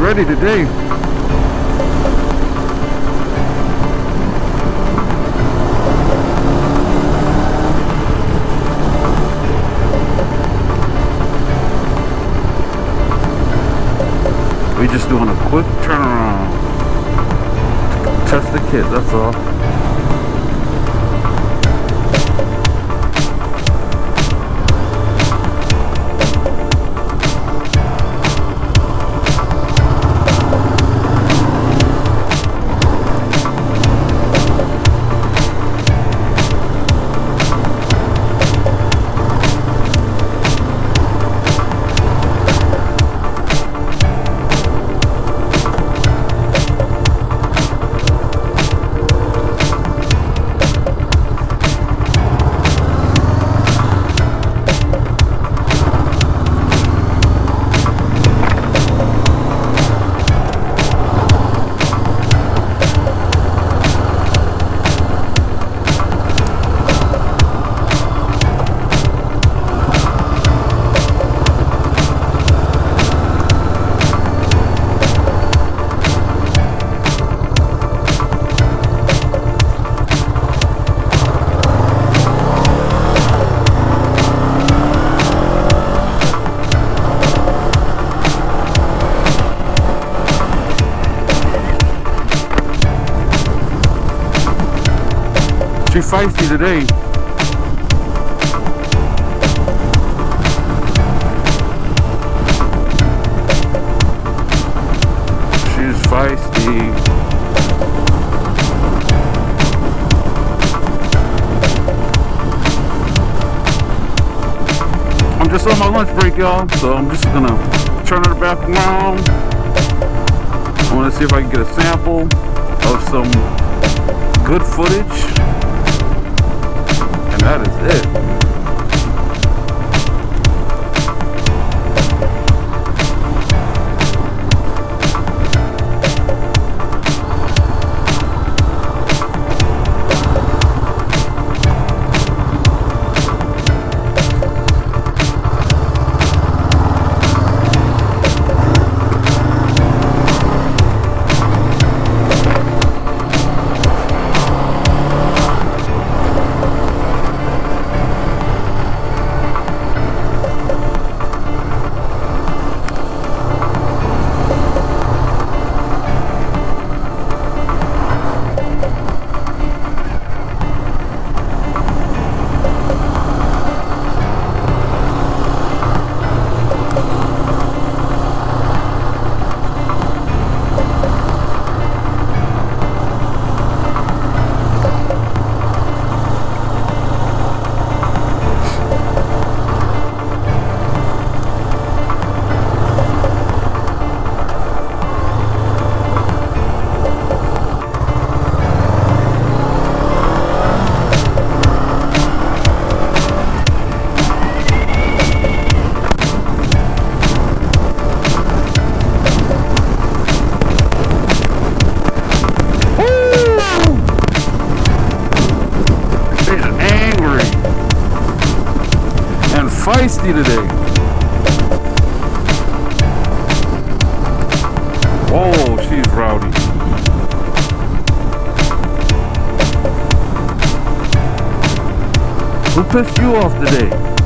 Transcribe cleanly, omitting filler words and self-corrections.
ready today. We just doing a quick turnaround. Test the kit, that's all. She's feisty today. She's feisty. I'm just on my lunch break, y'all, so I'm just gonna turn it back around. I wanna see if I can get a sample of some good footage. That is it. Feisty today. Oh, she's rowdy. Who pissed you off today?